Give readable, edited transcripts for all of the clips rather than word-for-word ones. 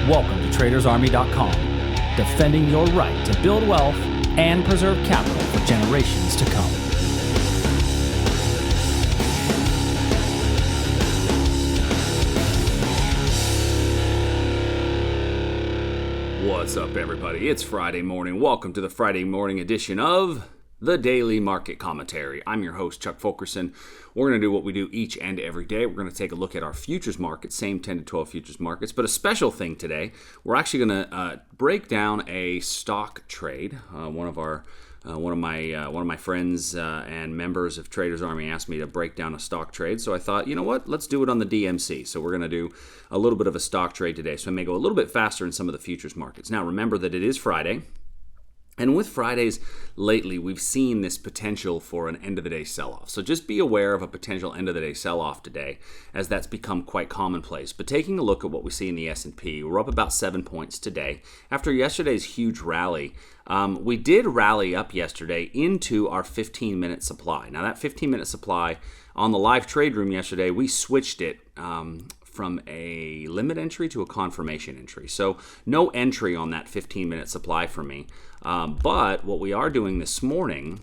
Welcome to TradersArmy.com, defending your right to build wealth and preserve capital for generations to come. What's up, everybody? It's Friday morning. Welcome to the Friday morning edition of the Daily Market Commentary. I'm your host, Chuck Fulkerson. We're going to do what we do each and every day. We're going to take a look at our futures markets, same 10 to 12 futures markets, but a special thing today. We're actually going to break down a stock trade. One of my friends and members of Traders Army asked me to break down a stock trade, so I thought, you know what, let's do it on the DMC. So we're going to do a little bit of a stock trade today, so I may go a little bit faster in some of the futures markets. Now, remember that it is Friday, and with Fridays lately, we've seen this potential for an end-of-the-day sell-off. So just be aware of a potential end-of-the-day sell-off today, as that's become quite commonplace. But taking a look at what we see in the S&P, we're up about 7 points today. After yesterday's huge rally, we did rally up yesterday into our 15-minute supply. Now, that 15-minute supply on the live trade room yesterday, we switched it from a limit entry to a confirmation entry. So no entry on that 15-minute supply for me. But what we are doing this morning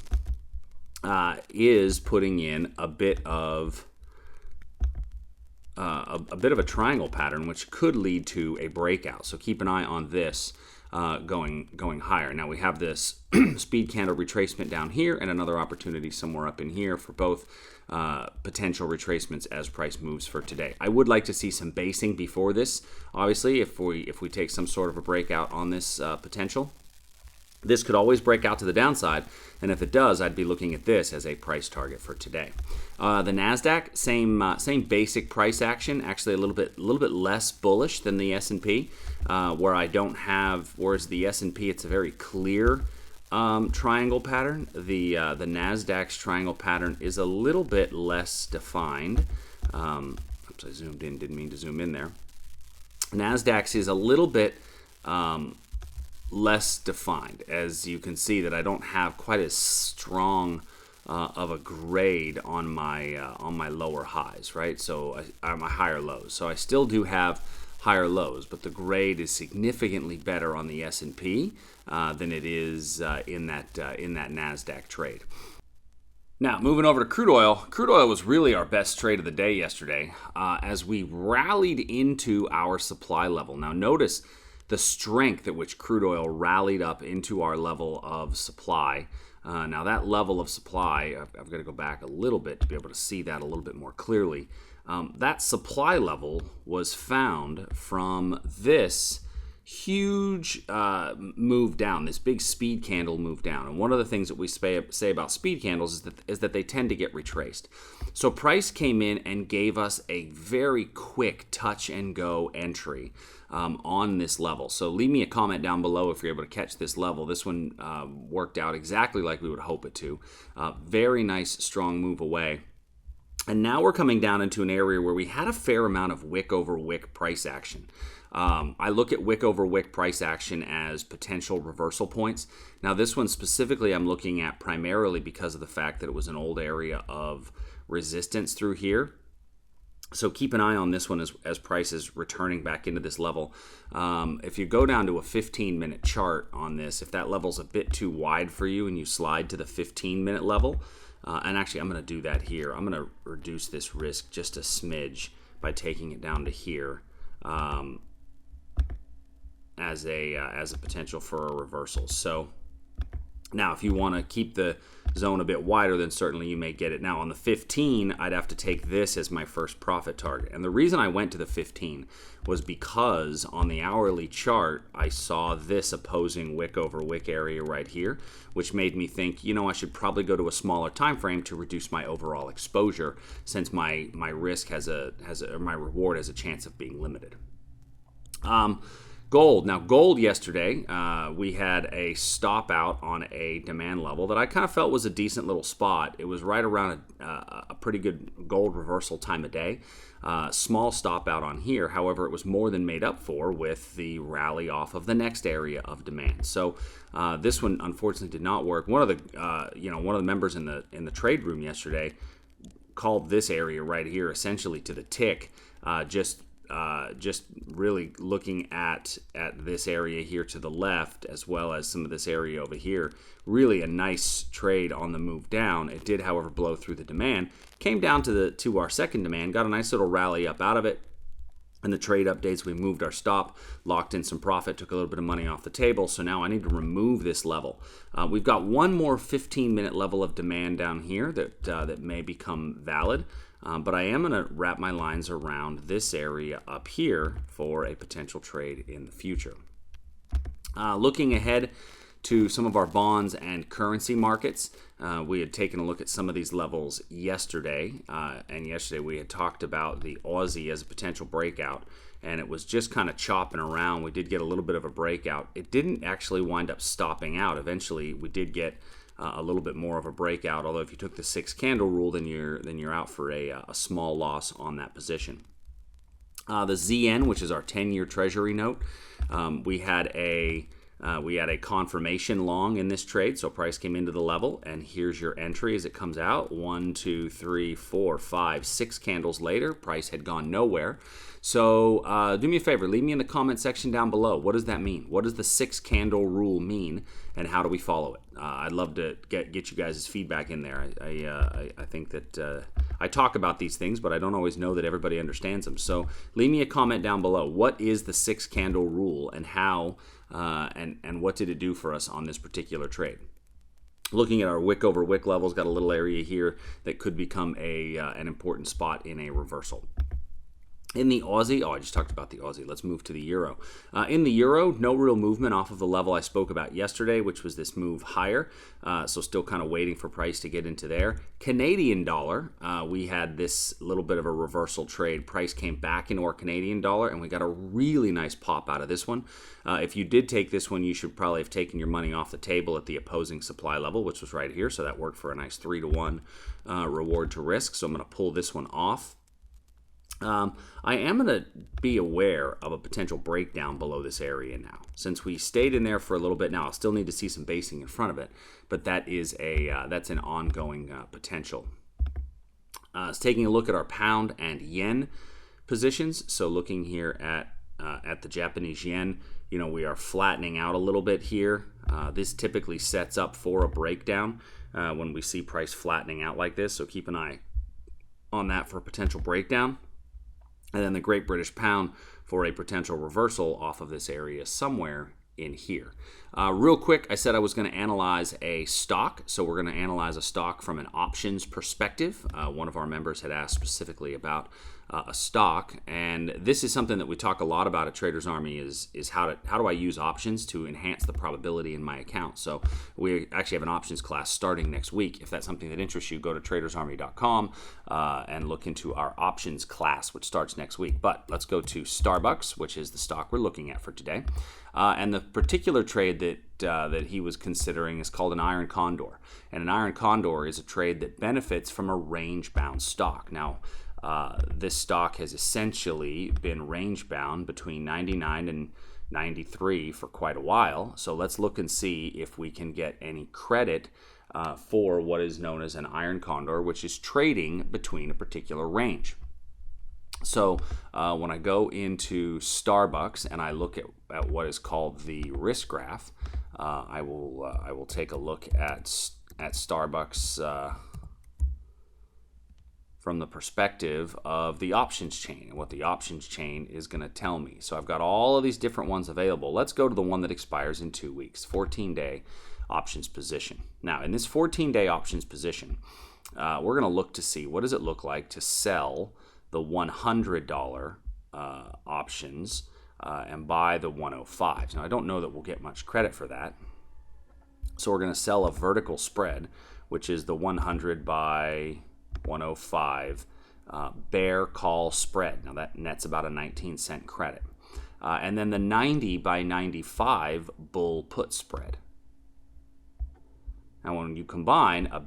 is putting in a bit of a triangle pattern, which could lead to a breakout. So keep an eye on this going higher. Now we have this speed candle retracement down here and another opportunity somewhere up in here for both potential retracements as price moves for today. I would like to see some basing before this. Obviously, if we take some sort of a breakout on this potential, this could always break out to the downside, and if it does, I'd be looking at this as a price target for today. The Nasdaq, same basic price action, actually a little bit less bullish than the S&P, whereas the S&P, it's a very clear triangle pattern. The Nasdaq's triangle pattern is a little bit less defined. Oops, I zoomed in, didn't mean to zoom in there. Nasdaq's is a little bit less defined. As you can see, that I don't have quite as strong of a grade on my lower highs, right? So my higher lows. So I still do have higher lows, but the grade is significantly better on the S&P than it is in that Nasdaq trade. Now, moving over to crude oil. Crude oil was really our best trade of the day yesterday as we rallied into our supply level. Now, notice the strength at which crude oil rallied up into our level of supply. Now, that level of supply, I've got to go back a little bit to be able to see that a little bit more clearly. That supply level was found from this huge move down, this big speed candle move down. And one of the things that we say about speed candles is that they tend to get retraced. So price came in and gave us a very quick touch and go entry on this level. So leave me a comment down below if you're able to catch this level. This one worked out exactly like we would hope it to. Very nice, strong move away. And now we're coming down into an area where we had a fair amount of wick over wick price action. I look at wick over wick price action as potential reversal points. Now, this one specifically I'm looking at primarily because of the fact that it was an old area of resistance through here. So keep an eye on this one as price is returning back into this level. If you go down to a 15-minute chart on this, if that level's a bit too wide for you and you slide to the 15-minute level, and actually I'm going to do that here. I'm going to reduce this risk just a smidge by taking it down to here as a potential for a reversal. So now if you want to keep the zone a bit wider, then certainly you may get it. Now on the 15, I'd have to take this as my first profit target. And the reason I went to the 15 was because on the hourly chart, I saw this opposing wick over wick area right here, which made me think, I should probably go to a smaller time frame to reduce my overall exposure, since my risk my reward has a chance of being limited. Gold. Now, gold yesterday, we had a stop out on a demand level that I kind of felt was a decent little spot. It was right around a pretty good gold reversal time of day. Small stop out on here. However, it was more than made up for with the rally off of the next area of demand. So this one, unfortunately, did not work. One of the members in the trade room yesterday called this area right here essentially to the tick, just just really looking at this area here to the left, as well as some of this area over here, really a nice trade on the move down. It did, however, blow through the demand, came down to our second demand, got a nice little rally up out of it. In the trade updates, we moved our stop, locked in some profit, took a little bit of money off the table. So now I need to remove this level. We've got one more 15-minute level of demand down here that may become valid. But I am going to wrap my lines around this area up here for a potential trade in the future. Looking ahead to some of our bonds and currency markets, we had taken a look at some of these levels yesterday, and yesterday we had talked about the Aussie as a potential breakout, and it was just kind of chopping around. We did get a little bit of a breakout. It didn't actually wind up stopping out. Eventually, we did get a little bit more of a breakout, although if you took the 6-candle rule, then you're out for a small loss on that position. The ZN, which is our 10-year Treasury note, we had a confirmation long in this trade, so price came into the level, and here's your entry as it comes out. 1, 2, 3, 4, 5, 6 candles later, price had gone nowhere. So do me a favor, leave me in the comment section down below. What does that mean? What does the 6-candle rule mean, and how do we follow it? I'd love to get you guys' feedback in there. I think that I talk about these things, but I don't always know that everybody understands them. So leave me a comment down below. What is the 6-candle rule, and how and what did it do for us on this particular trade? Looking at our wick over wick levels, got a little area here that could become an important spot in a reversal. In the Aussie, I just talked about the Aussie. Let's move to the Euro. In the Euro, no real movement off of the level I spoke about yesterday, which was this move higher. So still kind of waiting for price to get into there. Canadian dollar, we had this little bit of a reversal trade. Price came back into our Canadian dollar, and we got a really nice pop out of this one. If you did take this one, you should probably have taken your money off the table at the opposing supply level, which was right here. So that worked for a nice 3-to-1 reward to risk. So I'm going to pull this one off. I am going to be aware of a potential breakdown below this area now. Since we stayed in there for a little bit now, I'll still need to see some basing in front of it, but that is that's an ongoing potential. Taking a look at our pound and yen positions. So looking here at the Japanese yen, we are flattening out a little bit here. This typically sets up for a breakdown when we see price flattening out like this. So keep an eye on that for a potential breakdown. And then the Great British Pound for a potential reversal off of this area somewhere in here. Real quick, I said I was going to analyze a stock. So we're going to analyze a stock from an options perspective. One of our members had asked specifically about a stock, and this is something that we talk a lot about at Traders Army is how do I use options to enhance the probability in my account. So we actually have an options class starting next week. If that's something that interests you, go to tradersarmy.com and look into our options class, which starts next week. But let's go to Starbucks, which is the stock we're looking at for today. And the particular trade that he was considering is called an iron condor. And an iron condor is a trade that benefits from a range-bound stock. Now, this stock has essentially been range-bound between 99 and 93 for quite a while. So let's look and see if we can get any credit for what is known as an iron condor, which is trading between a particular range. So when I go into Starbucks and I look at what is called the risk graph, I will take a look at Starbucks from the perspective of the options chain and what the options chain is going to tell me. So I've got all of these different ones available. Let's go to the one that expires in 2 weeks, 14-day options position. Now, in this 14-day options position, we're going to look to see what does it look like to sell the $100 options and buy the 105s. Now, I don't know that we'll get much credit for that. So we're going to sell a vertical spread, which is the 100 by 105 bear call spread. Now that nets about a 19-cent credit. And then the 90 by 95 bull put spread. Now when you combine a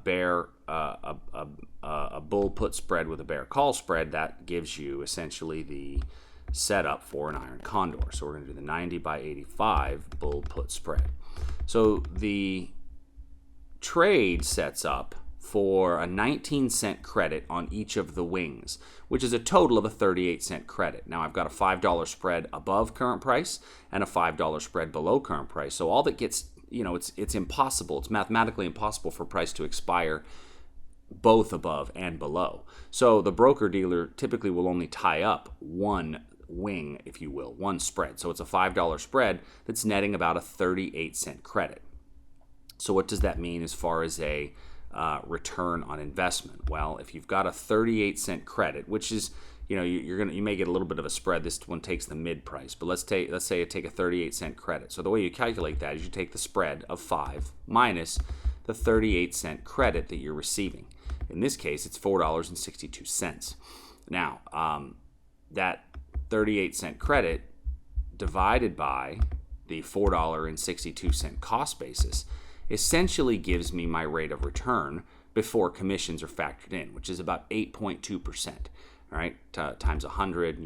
bull put spread with a bear call spread, that gives you essentially the setup for an iron condor. So we're going to do the 90 by 85 bull put spread. So the trade sets up for a 19-cent credit on each of the wings, which is a total of a 38-cent credit. Now I've got a $5 spread above current price and a $5 spread below current price. So all that gets, it's impossible. It's mathematically impossible for price to expire both above and below. So the broker-dealer typically will only tie up one wing, if you will, one spread. So it's a $5 spread that's netting about a 38-cent credit. So what does that mean as far as a return on investment? Well, if you've got a 38-cent credit, which is, you may get a little bit of a spread. This one takes the mid price, but let's say you take a 38-cent credit. So the way you calculate that is you take the spread of 5 minus the 38-cent credit that you're receiving. In this case, it's $4.62. Now, that 38-cent credit divided by the $4.62 cost basis essentially gives me my rate of return before commissions are factored in, which is about 8.2%. All right, times 100,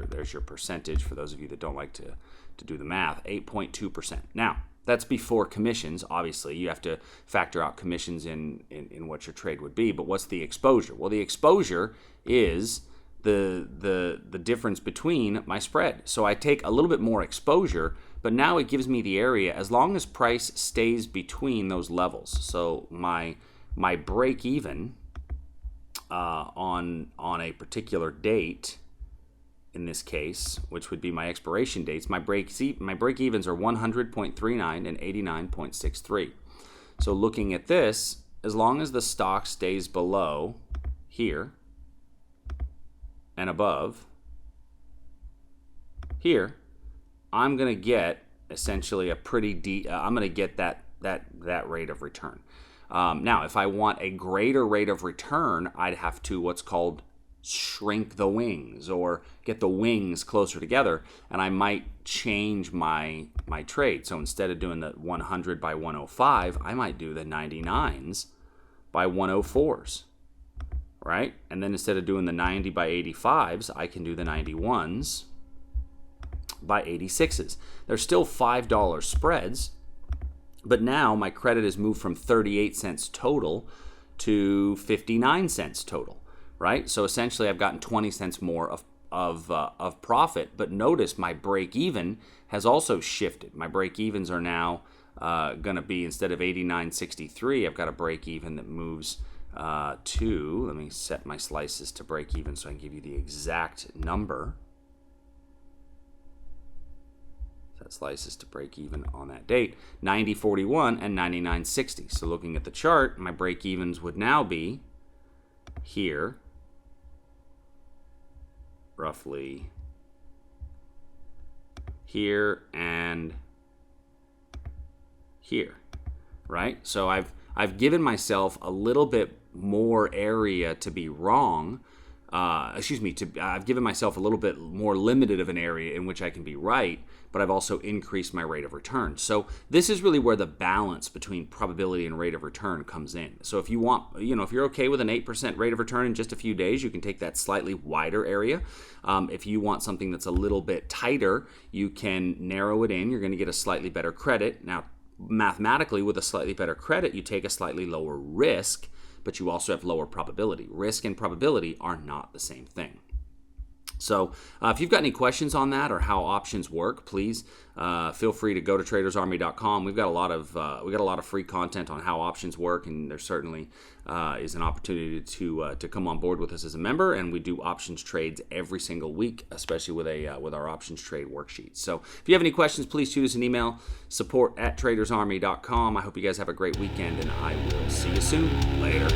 there's your percentage for those of you that don't like to do the math, 8.2%. Now, that's before commissions. Obviously, you have to factor out commissions in what your trade would be. But what's the exposure? Well, the exposure is the difference between my spread. So I take a little bit more exposure, but now it gives me the area as long as price stays between those levels. So my break even on a particular date, in this case, which would be my expiration dates, my break evens are 100.39 and 89.63. So looking at this, as long as the stock stays below here and above here, I'm going to get essentially a pretty I'm going to get that rate of return. Now, if I want a greater rate of return, I'd have to what's called shrink the wings or get the wings closer together, and I might change my trade. So instead of doing the 100 by 105, I might do the 99s by 104s, right? And then instead of doing the 90 by 85s, I can do the 91s by 86s. They're still $5 spreads, but now my credit has moved from 38 cents total to 59 cents total. Right? So essentially I've gotten 20 cents more of profit, but notice my break even has also shifted. My break evens are now going to be, instead of 89.63, I've got a break even that moves to, let me set my slices to break even so I can give you the exact number. Set slices to break even on that date, 90.41 and 99.60. So looking at the chart, my break evens would now be here, roughly here and here, right? So I've given myself a little bit more area to be wrong. I've given myself a little bit more limited of an area in which I can be right, but I've also increased my rate of return. So this is really where the balance between probability and rate of return comes in. So if you want, if you're okay with an 8% rate of return in just a few days, you can take that slightly wider area. If you want something that's a little bit tighter, you can narrow it in. You're going to get a slightly better credit. Now, mathematically, with a slightly better credit, you take a slightly lower risk, but you also have lower probability. Risk and probability are not the same thing. So if you've got any questions on that or how options work, please feel free to go to tradersarmy.com. We've got a lot of free content on how options work, and there certainly is an opportunity to come on board with us as a member. And we do options trades every single week, especially with our options trade worksheets. So if you have any questions, please shoot us an email, support@tradersarmy.com. I hope you guys have a great weekend, and I will see you soon. Later.